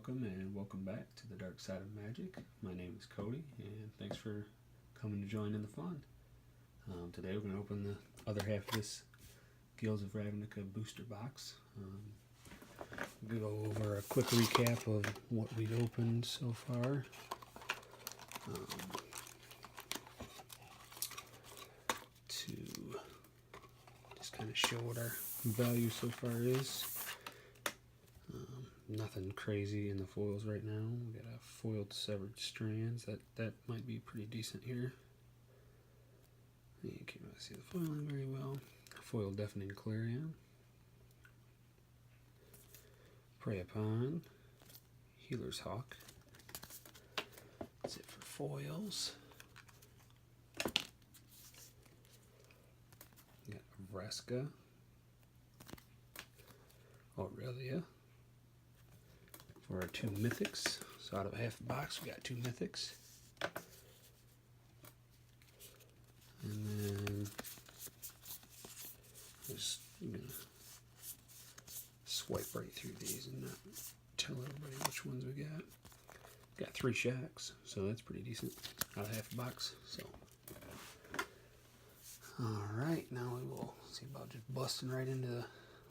welcome back to the dark side of magic. My name is Cody, and thanks for coming to join in the fun. Today we're going to open the other half of this Guilds of Ravnica booster box. We'll go over a quick recap of what we've opened so far. To just kind of show what our value so far is. Nothing crazy in the foils right now. We got a foiled Severed Strands. That might be pretty decent here. You can't really see the foiling very well. Foiled Deafening Clarion. Prey Upon. Healer's Hawk. That's it for foils. We got Vraska. Aurelia. For our two mythics. So out of half the box, we got two mythics. And then just gonna swipe right through these and not tell everybody which ones we got. Got 3 shacks, so that's pretty decent out of half the box. So, all right, now we will see about just busting right into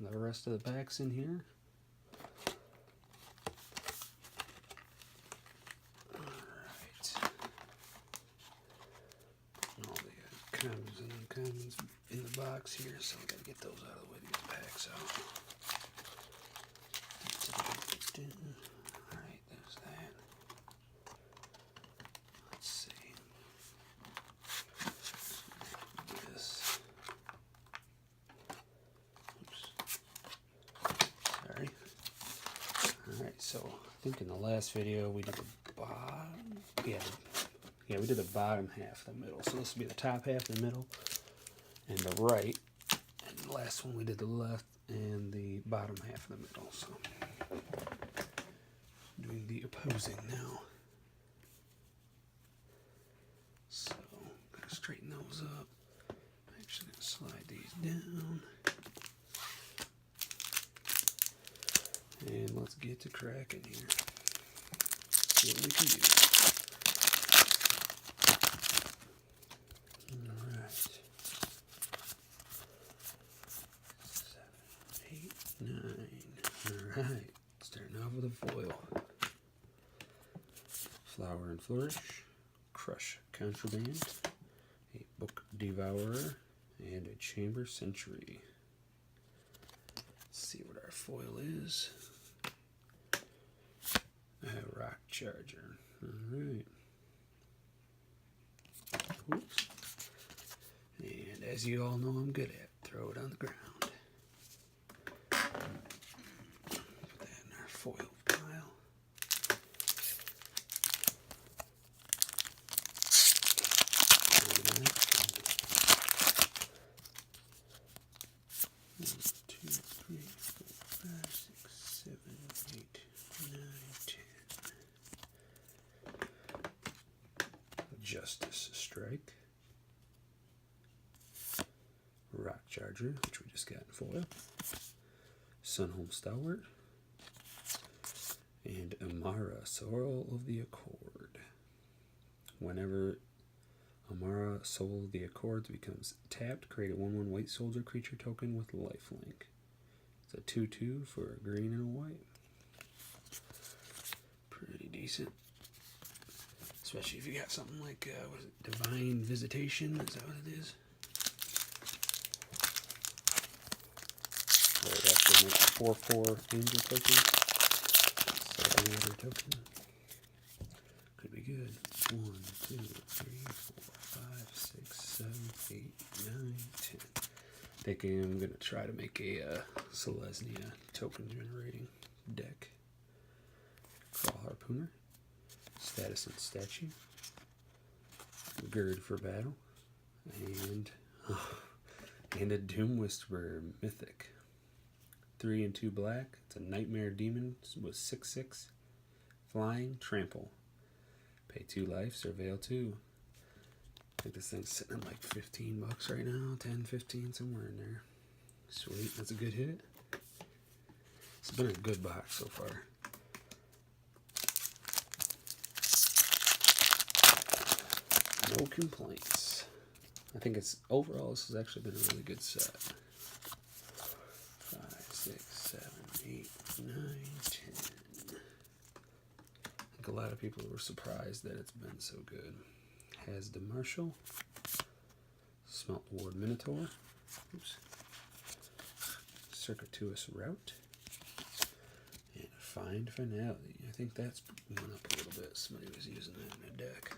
the rest of the packs in here. Commons and uncommons in the box here, so we gotta get those out of the way to get the packs out. Alright, there's that. Let's see. This. Oops. Sorry. Alright, so I think in the last video we did the bottom. Yeah, we did the bottom half, the middle. So this will be the top half, the middle, and the right. And the last one we did the left and the bottom half of the middle. So doing the opposing now. So gonna straighten those up. Actually gonna slide these down. And let's get to cracking here. See what we can do. Alright, starting off with a foil. Flower and Flourish, Crush Contraband, a Book Devourer, and a Chamber Sentry. Let's see what our foil is. A Rock Charger. Alright. Oops. And as you all know I'm good at, throw it on the ground. Foil pile. One, 2, 3, 4, 5, 6, 7, 8, 9, 10. Justice Strike. Rock Charger, which we just got in foil. Sunhome Stalwart. And Amara, Soul of the Accord. Whenever Amara, Soul of the Accord becomes tapped, create a 1/1 white soldier creature token with lifelink. It's a 2/2 for a green and a white. Pretty decent. Especially if you got something like, what is it, Divine Visitation? Is that what it is? Where it actually makes a 4/4 angel token. Another token. Could be good. 1, 2, 3, 4, 5, 6, 7, 8, 9, 10. Thinking I'm going to try to make a Selesnya token generating deck. Crawl Harpooner. Status and Statue. Gird for Battle. And a Doom Whisperer Mythic. 3 and 2 black. It's a Nightmare Demon with 6/6. Flying, Trample. Pay 2 life, Surveil 2. I think this thing's sitting at like $15 right now. 10, 15, somewhere in there. Sweet, that's a good hit. It's been a good box so far. No complaints. I think it's overall this has actually been a really good set. 5, 6, 7, 8, 9, 10. I think a lot of people were surprised that it's been so good. Has the Marshall, Smelt Ward Minotaur, oops, Circuitous Route, and Find Finality. I think that's went up a little bit. Somebody was using that in a deck.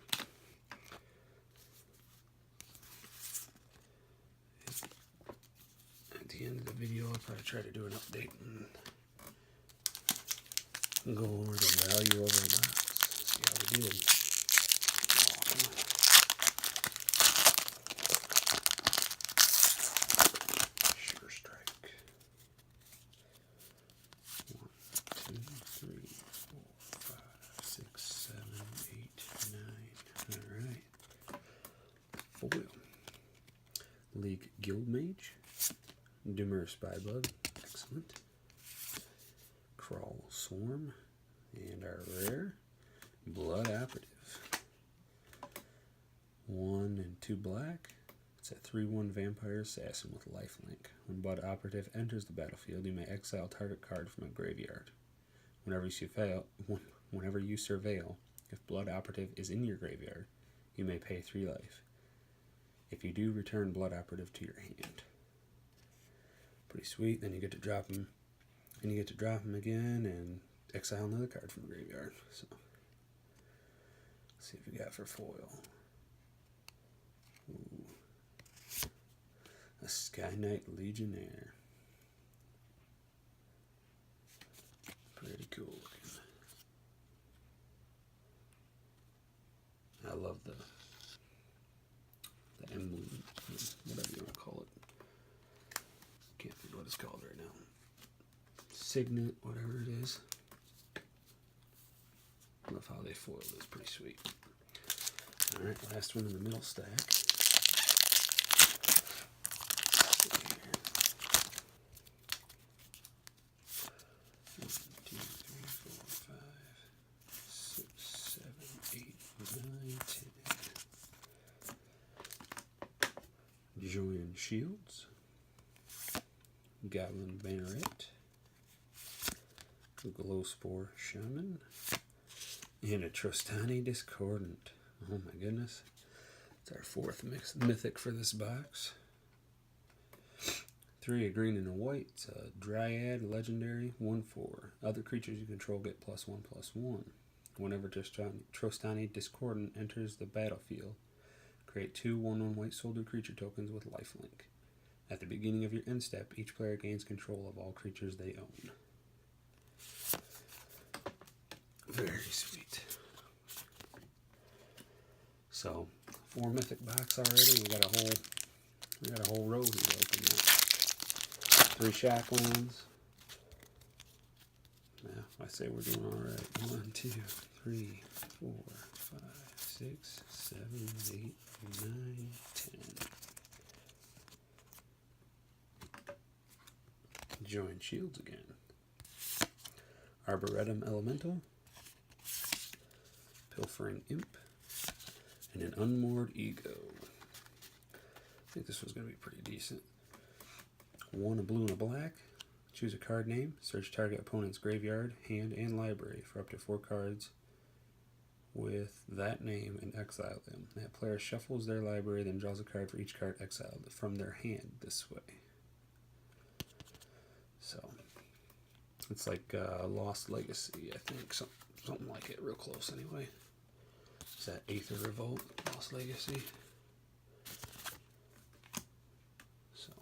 At the end of the video, I'll probably try to do an update and go over the value of our box. See how we did. Sure strike. 1, 2, 3, 4, 5, 6, 7, 8, 9. All right. Foil. League Guild Mage. Dimmer Spybug, excellent. Crawl Swarm, and our rare Blood Operative. 1 and 2 black. It's a 3/1 Vampire Assassin with lifelink. When Blood Operative enters the battlefield, you may exile target card from a graveyard. Whenever you surveil, if Blood Operative is in your graveyard, you may pay 3 life. If you do, return Blood Operative to your hand. Pretty sweet. Then you get to drop him, and you get to drop him again and exile another card from the graveyard. So, let's see what we got for foil. Ooh. A Sky Knight Legionnaire. Pretty cool looking. I love the emblem, whatever you want to call it. Can't think what it's called right now. Signet, whatever it is. I love how they foiled this. Pretty sweet. Alright, last one in the middle stack. 1, 2, 3, 4, 5, 6, 7, 8, 9, 10. Join Shields. Goblin Banneret, Glowspore Shaman, and a Trostani Discordant. Oh my goodness. It's our 4th mythic for this box. 3 a green and a white. It's a Dryad Legendary 1/4. Other creatures you control get +1/+1. Whenever Trostani Discordant enters the battlefield, create 2 1/1 white soldier creature tokens with lifelink. At the beginning of your end step, each player gains control of all creatures they own. Very sweet. So, 4 mythic box already. We got a whole row here to open up. 3 Shacklands. Yeah, I say we're doing all right. 1, 2, 3, 4, 5, 6, 7, 8, 9, 10. Join Shields again. Arboretum Elemental, Pilfering Imp, and an Unmoored Ego. I think this one's going to be pretty decent. 1 a blue and a black. Choose a card name. Search target opponent's graveyard, hand, and library for up to 4 cards with that name and exile them. That player shuffles their library, then draws a card for each card exiled from their hand this way. So, it's like Lost Legacy, I think. Something like it, real close anyway. Is that Aether Revolt, Lost Legacy? So.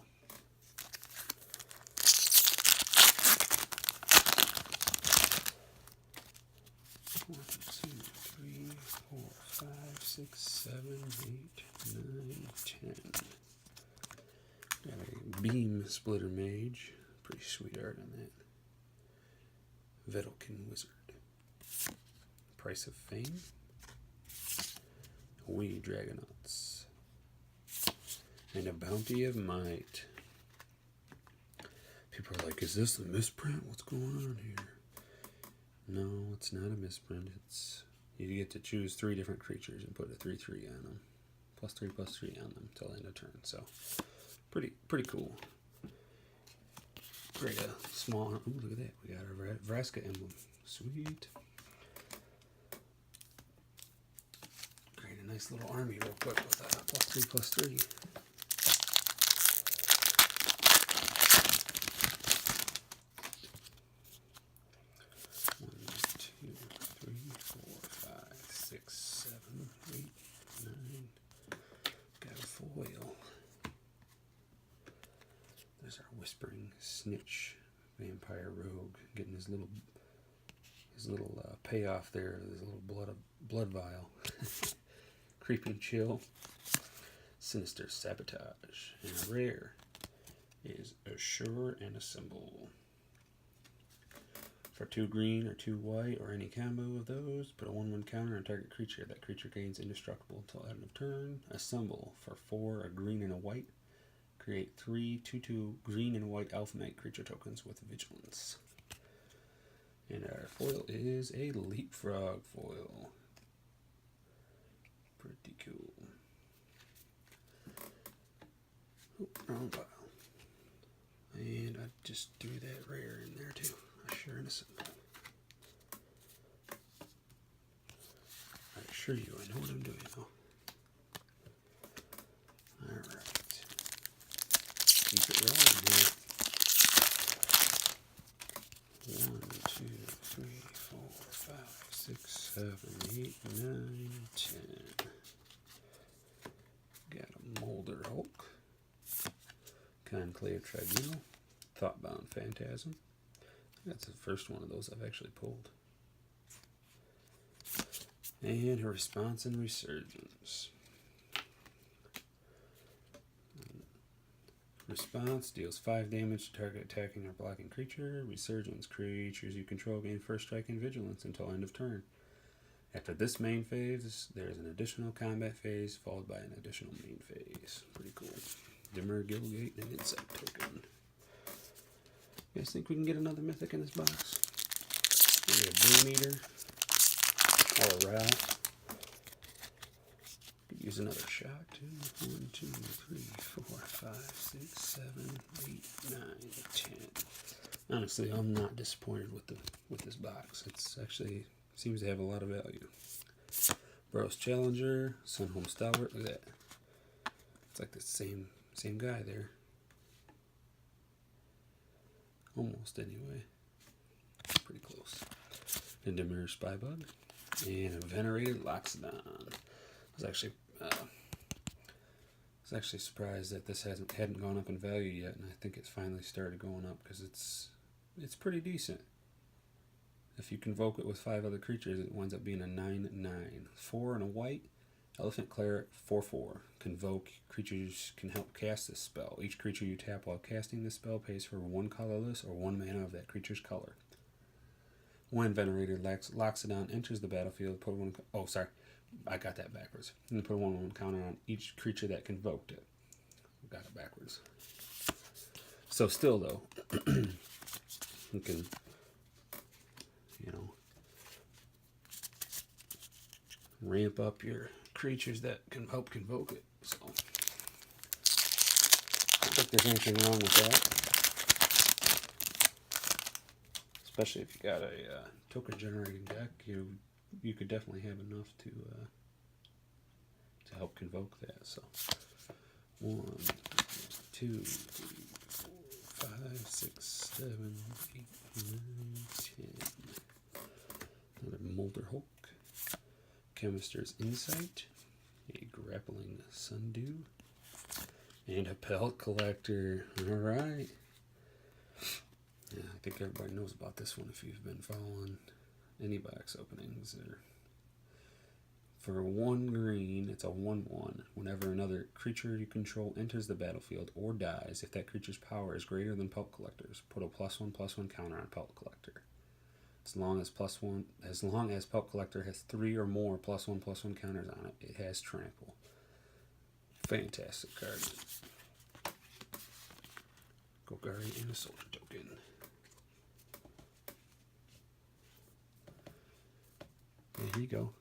One, 2, 3, 4, 5, 6, 7, 8, 9, 10. Got a Beam Splitter Mage. Pretty sweet art on that. Vedalken Wizard. Price of Fame. Wee Dragonauts. And a Bounty of Might. People are like, is this a misprint? What's going on here? No, it's not a misprint. It's you get to choose 3 different creatures and put a 3/3 on them. +3/+3 on them till end of turn. So pretty cool. Great, small. Ooh, look at that. We got our Vraska emblem. Sweet. Create a nice little army real quick with +3/+3. 1, 2, 3, 4, 5, 6, 7, 8, 9. Got a foil. There's our Whispering Snitch Vampire Rogue getting his little payoff there. His little blood vial. Creeping Chill. Sinister Sabotage. And a rare is Assure and a Symbol. For 2 green or 2 white or any combo of those, put a 1/1 counter on target creature. That creature gains indestructible until end of turn. Assemble for 4, a green and a white. Create 3 2/2 green and white Alpha Knight creature tokens with vigilance. And our foil is a Leapfrog foil. Pretty cool. Oh, wrong pile. And I just threw that rare in there too. Assure and a Symbol. I assure you, I know what I'm doing now. Alright. Keep it rolling here. 1, 2, 3, 4, 5, 6, 7, 8, 9, 10. Got a Molder Hulk. Conclave Tribunal. Thoughtbound Phantasm. That's the first one of those I've actually pulled. And a Response and Resurgence. Response deals 5 damage to target attacking or blocking creature. Resurgence, creatures you control gain first strike and vigilance until end of turn. After this main phase, there is an additional combat phase followed by an additional main phase. Pretty cool. Dimmer, Gilgate, and an Insight token. You guys think we can get another mythic in this box? Maybe a Broom Eater or a Rat. Could use another shot too. 1, 2, 3, 4, 5, 6, 7, 8, 9, 10. Honestly, I'm not disappointed with this box. It's actually seems to have a lot of value. Boros Challenger, Sunhome Stalwart. Look at that. It's like the same guy there. Almost anyway. Pretty close. And Dimir Spybug. And a Venerated Loxodon. I was actually surprised that this hadn't gone up in value yet, and I think it's finally started going up because it's pretty decent. If you convoke it with 5 other creatures, it winds up being a 9/9. 4 and a white. Elephant Cleric, 4/4. Convoke. Creatures can help cast this spell. Each creature you tap while casting this spell pays for 1 colorless or 1 mana of that creature's color. When Venerated Loxodon enters the battlefield, put 1... Oh, sorry. I got that backwards. And put a 1/1 counter on each creature that convoked it. Got it backwards. So still, though, you can... ramp up your creatures that can help convoke it. So, I don't think there's anything wrong with that. Especially if you got a token generating deck, you could definitely have enough to help convoke that. So, 1, 2, 3, 4, 5, 6, 7, 8, 9, 10. Another Molder Hulk. Chemister's Insight, a Grappling Sundew, and a Pellet Collector. Alright. Yeah, I think everybody knows about this one if you've been following any box openings. For 1 green, it's a 1/1. Whenever another creature you control enters the battlefield or dies, if that creature's power is greater than Pellet Collector's, put a +1/+1 counter on Pellet Collector. As long as Pellet Collector has 3 or more +1/+1 counters on it, it has Trample. Fantastic card. Golgari and a Soldier token. There you go.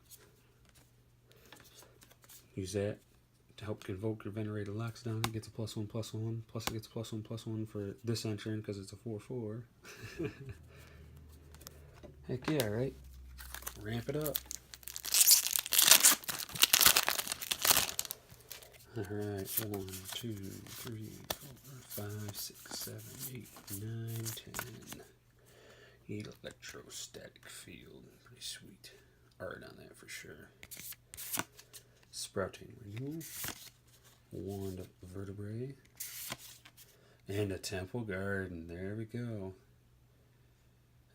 Use that To help convoke or venerate a locks down, it gets a +1/+1. Plus it gets +1/+1 for this entrant because it's a 4/4. Heck yeah, right? Ramp it up. Alright, 1, 2, 3, 4, 5, 6, 7, 8, 9, 10. Electrostatic field. Pretty sweet art on that for sure. Sprouting renewal. Wand of vertebrae. And a temple garden. There we go.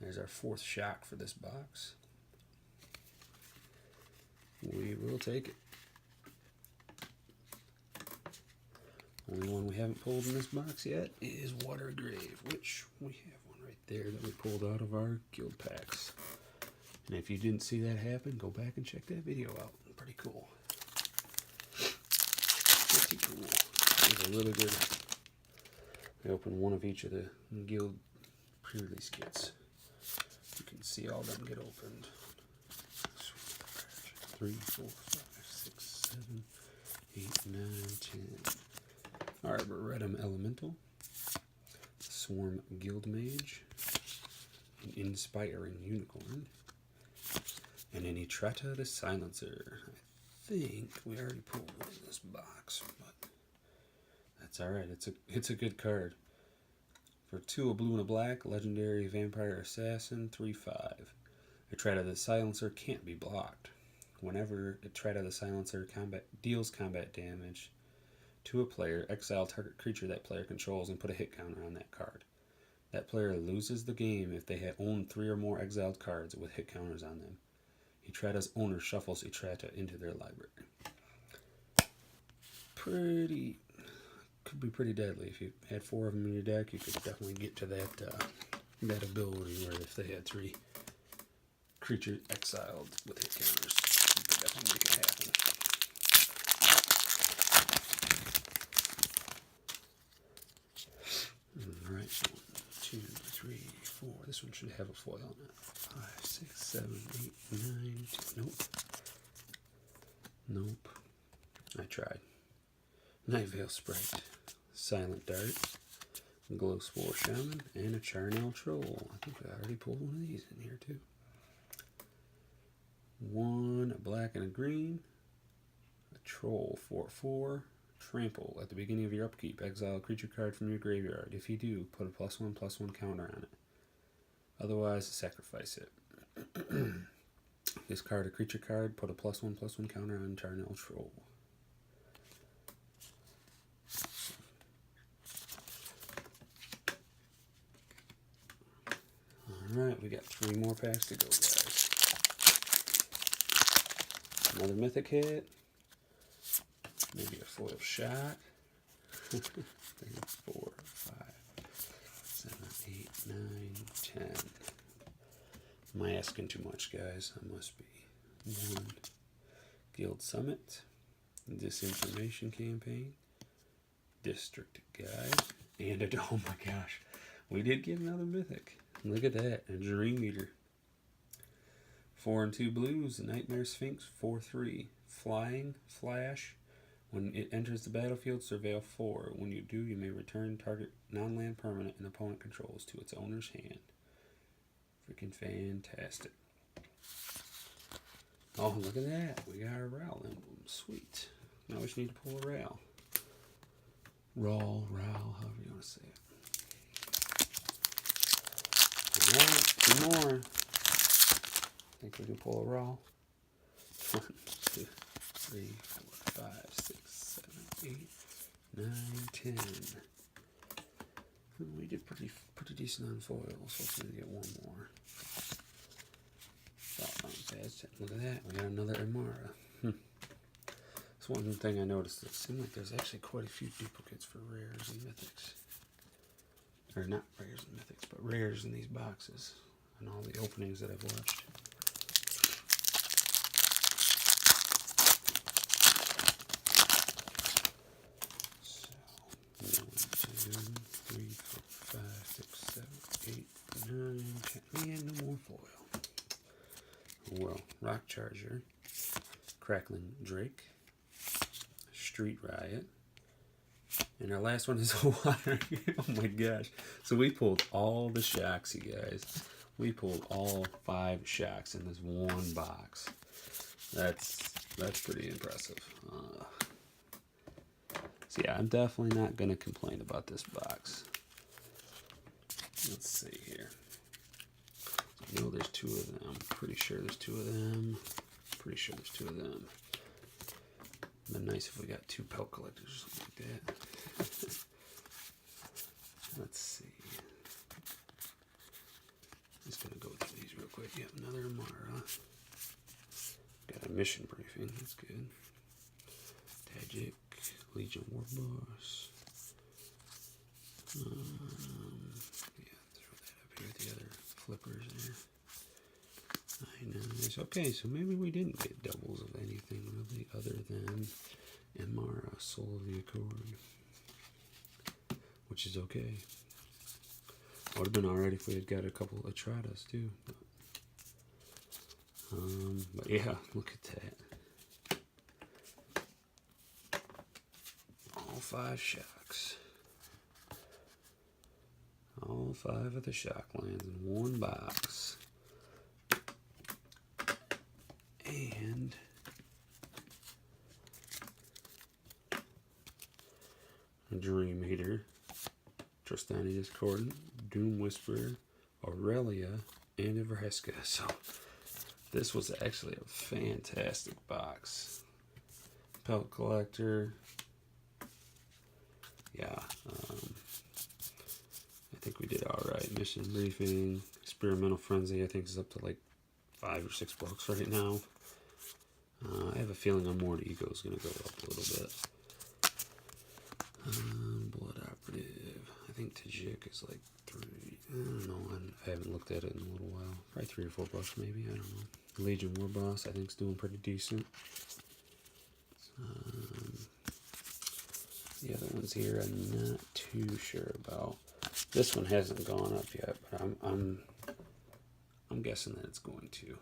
There's our 4th shock for this box. We will take it. Only one we haven't pulled in this box yet is Watergrave, which we have one right there that we pulled out of our guild packs. And if you didn't see that happen, go back and check that video out. Pretty cool. Pretty cool. It was a really good. I opened one of each of the guild pre-release kits. You can see all of them get opened. 3, 4, 5, 6, 7, 8, 9, 10. Arboretum Elemental, Swarm Guild Mage, an Inspiring Unicorn, and an Etrata the Silencer. I think we already pulled one in this box, but that's alright. It's a good card. For 2, a blue and a black, Legendary Vampire Assassin, 3/5. Etrata the Silencer can't be blocked. Whenever Etrata the Silencer deals combat damage to a player, exile target creature that player controls and put a hit counter on that card. That player loses the game if they had owned 3 or more exiled cards with hit counters on them. Etrata's owner shuffles Etrata into their library. Could be pretty deadly. If you had 4 of them in your deck, you could definitely get to that ability where if they had 3 creatures exiled with hit counters, you could definitely make it happen. Alright, 1, 2, 3, 4. This one should have a foil on it. 5, 6, 7, 8, 9, 10. Nope. Nope. I tried. Nightveil Sprite, Silent Dart, Glowspore Shaman, and a Charnel Troll. I think I already pulled one of these in here too. 1, a black and a green. A Troll 4/4. Trample. At the beginning of your upkeep, exile a creature card from your graveyard. If you do, put a +1/+1 counter on it. Otherwise, sacrifice it. Discard a creature card, put a +1/+1 counter on Charnel Troll. Alright, we got 3 more packs to go, guys. Another mythic hit. Maybe a foil shot. 3, 4, 5, 7, 8, 9, 10. Am I asking too much, guys? I must be. 1, Guild Summit, Disinformation Campaign, District Guide, and a, oh my gosh, we did get another mythic. Look at that, a Dream Eater. 4 and 2 blues, Nightmare Sphinx, 4/3. Flying, Flash. When it enters the battlefield, surveil 4. When you do, you may return target non-land permanent an opponent controls to its owner's hand. Freaking fantastic. Oh, look at that. We got our Ral emblem. Sweet. Now we just need to pull a Ral. Ral, however you want to say it. Alright, 2 more. I think we can pull a Ral. 1, 2, 3, 4, 5, 6, 7, 8, 9, 10. We did pretty decent on foils. Hopefully we get 1 more. Look at that. We got another Imara. That's one thing I noticed. It seemed like there's actually quite a few duplicates for rares and mythics. Or not rares and mythics, but rares in these boxes. And all the openings that I've watched. So, 1, 2, 3, 4, 5, 6, 7, 8, 9, 10. And no more foil. Well, Rock Charger, Crackling Drake, Street Riot. And our last one is a water. Oh my gosh. So we pulled all the shocks, you guys. We pulled all 5 shocks in this one box. That's pretty impressive. So yeah, I'm definitely not going to complain about this box. Let's see here. I know there's 2 of them. Pretty sure there's 2 of them. Pretty sure there's 2 of them. It'd be nice if we got 2 pelt collectors or something like that. Let's see. Just gonna go through these real quick. Yep, another Amara. Got a mission briefing. That's good. Magic, Legion War Boss. Yeah, throw that up here with the other flippers there. Nice. Okay, so maybe we didn't get doubles of anything really other than Amara, Soul of the Accord, which is okay. Would have been alright if we had got a couple of Atradas too. But yeah, look at that. All 5 shocks. All 5 of the shock lands in one box. And a Dream Eater, Tristani Discordant, Doom Whisperer, Aurelia, and a Vraska. So this was actually a fantastic box. Pelt Collector. Yeah, I think we did alright. Mission Briefing, Experimental Frenzy, I think is up to like $5 or $6 right now. I have a feeling Unmoored Ego is going to go up a little bit. Blood Operative. I think Tajik is like 3. I don't know. I haven't looked at it in a little while. Probably $3 or $4 maybe. I don't know. Legion War Boss I think is doing pretty decent. The other ones here I'm not too sure about. This one hasn't gone up yet, but I'm guessing that it's going to.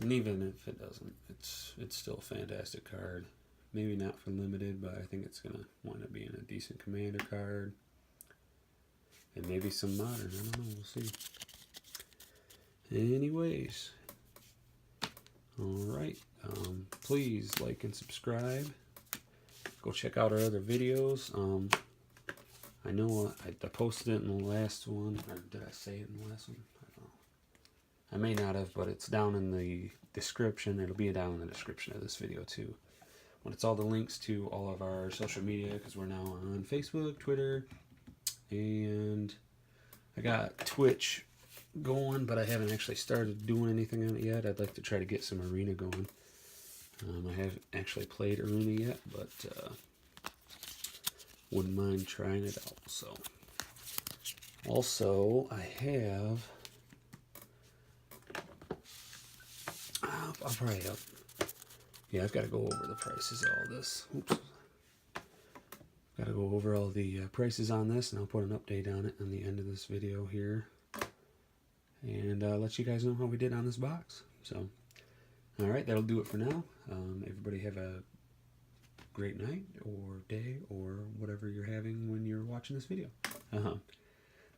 And even if it doesn't, it's still a fantastic card. Maybe not for limited, but I think it's gonna wind up being a decent commander card. And maybe some modern, I don't know, we'll see. Anyways. Alright. Please like and subscribe. Go check out our other videos. I know I posted it in the last one, or did I say it in the last one? I don't know. I may not have, but it's down in the description. It'll be down in the description of this video too. When it's all the links to all of our social media, because we're now on Facebook, Twitter, and I got Twitch going, but I haven't actually started doing anything on it yet. I'd like to try to get some Arena going. I haven't actually played Arena yet, but wouldn't mind trying it out. So, also I have. I'll probably have. Yeah, I've got to go over the prices of all this. Oops. Got to go over all the prices on this, and I'll put an update on it on the end of this video here, and let you guys know how we did on this box. So, all right, that'll do it for now. Everybody have a great night or day or whatever you're having when you're watching this video.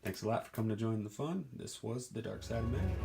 Thanks a lot for coming to join the fun. This was The Dark Side of Magic.